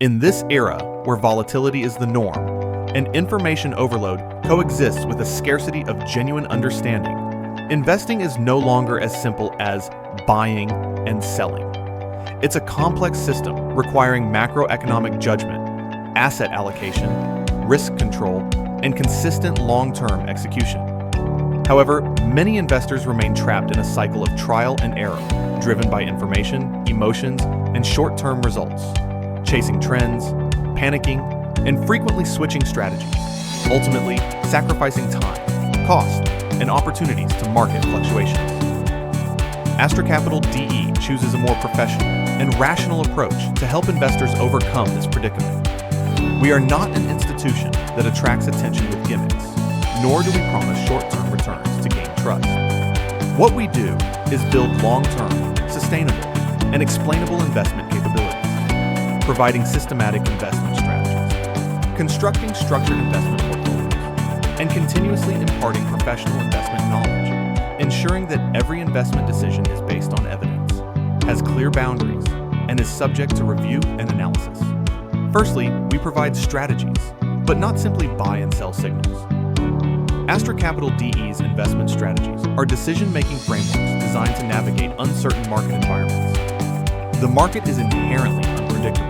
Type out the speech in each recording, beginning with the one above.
In this era, where volatility is the norm and information overload coexists with a scarcity of genuine understanding, investing is no longer as simple as buying and selling. It's a complex system requiring macroeconomic judgment, asset allocation, risk control, and consistent long-term execution. However, many investors remain trapped in a cycle of trial and error, driven by information, emotions, and short-term results, chasing trends, panicking, and frequently switching strategies, ultimately sacrificing time, cost, and opportunities to market fluctuations. Astra Capital DE chooses a more professional and rational approach to help investors overcome this predicament. We are not an institution that attracts attention with gimmicks, nor do we promise short-term returns to gain trust. What we do is build long-term, sustainable, and explainable investment capabilities, providing systematic investment strategies, constructing structured investment portfolios, and continuously imparting professional investment knowledge, ensuring that every investment decision is based on evidence, has clear boundaries, and is subject to review and analysis. Firstly, we provide strategies, but not simply buy and sell signals. Astra Capital DE's investment strategies are decision-making frameworks designed to navigate uncertain market environments. The market is inherently unpredictable.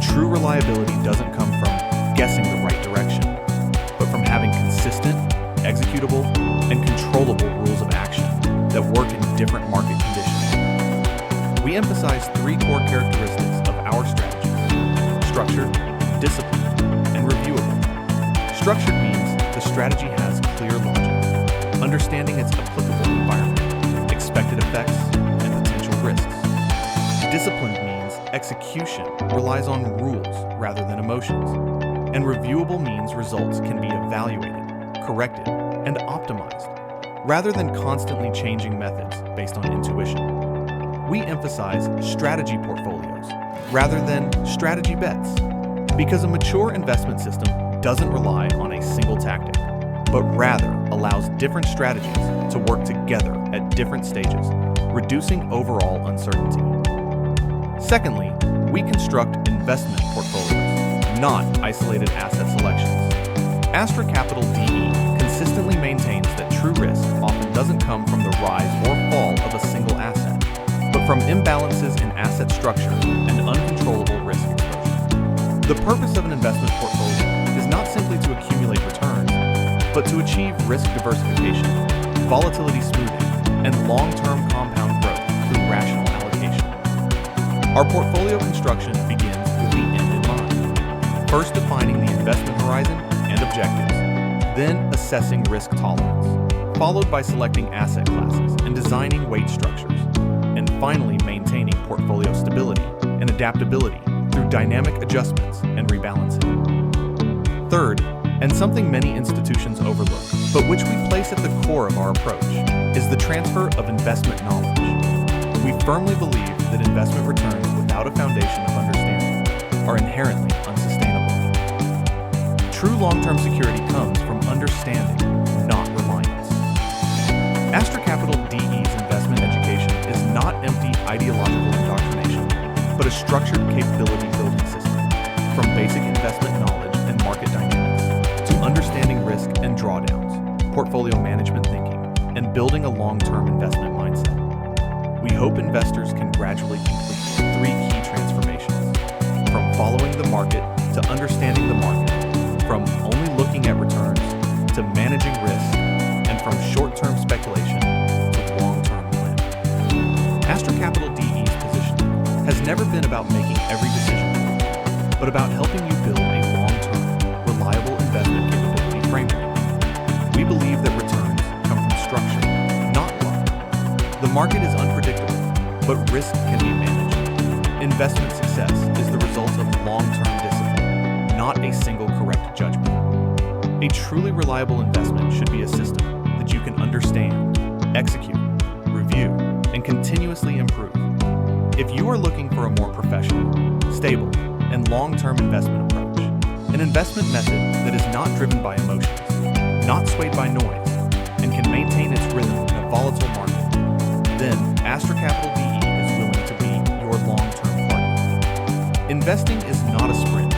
True reliability doesn't come from guessing the right direction, but from having consistent, executable, and controllable rules of action that work in different market conditions. We emphasize three core characteristics of our strategy: structured, disciplined, and reviewable. Structured means the strategy has clear logic, understanding its applicable environment, expected effects, and potential risks. Disciplined means execution relies on rules rather than emotions, and reviewable means results can be evaluated, corrected, and optimized, rather than constantly changing methods based on intuition. We emphasize strategy portfolios rather than strategy bets, because a mature investment system doesn't rely on a single tactic, but rather allows different strategies to work together at different stages, reducing overall uncertainty. Secondly, we construct investment portfolios, not isolated asset selections. Astra Capital DE consistently maintains that true risk often doesn't come from the rise or fall of a single asset, but from imbalances in asset structure and uncontrollable risk exposure. The purpose of an investment portfolio is not simply to accumulate returns, but to achieve risk diversification, volatility smoothing, and long-term compound growth through rational allocation. Our portfolio construction begins with the end in mind, first defining the investment horizon and objectives, then assessing risk tolerance, followed by selecting asset classes and designing weight structures, and finally maintaining portfolio stability and adaptability through dynamic adjustments and rebalancing. Third, and something many institutions overlook, but which we place at the core of our approach, is the transfer of investment knowledge. We firmly believe that investment returns without a foundation of understanding are inherently unsustainable. True long-term security comes from understanding, not reliance. Astra Capital DE's investment education is not empty ideological indoctrination, but a structured capability building system, from basic investment knowledge and market dynamics to understanding risk and drawdowns, portfolio management thinking, and building a long-term investment mindset. We hope investors can gradually complete three key transformations: from following the market to understanding the market, from only looking at returns to managing risk, and from short-term speculation to long-term planning. Astra Capital DE's position has never been about making every decision for you, but about helping you build a long-term, reliable investment capability framework. We believe that returns come from structure, not luck. The market is unpredictable, but risk can be managed. Investment success is the result of long-term discipline, not a single correct judgment. A truly reliable investment should be a system that you can understand, execute, review, and continuously improve. If you are looking for a more professional, stable, and long-term investment approach, an investment method that is not driven by emotions, not swayed by noise, and can maintain its rhythm in a volatile market, then Astra Capital DE is willing to be your long-term partner. Investing is not a sprint,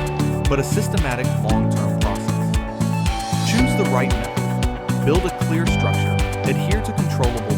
but a systematic long-term process. Choose the right method, build a clear structure, adhere to controllable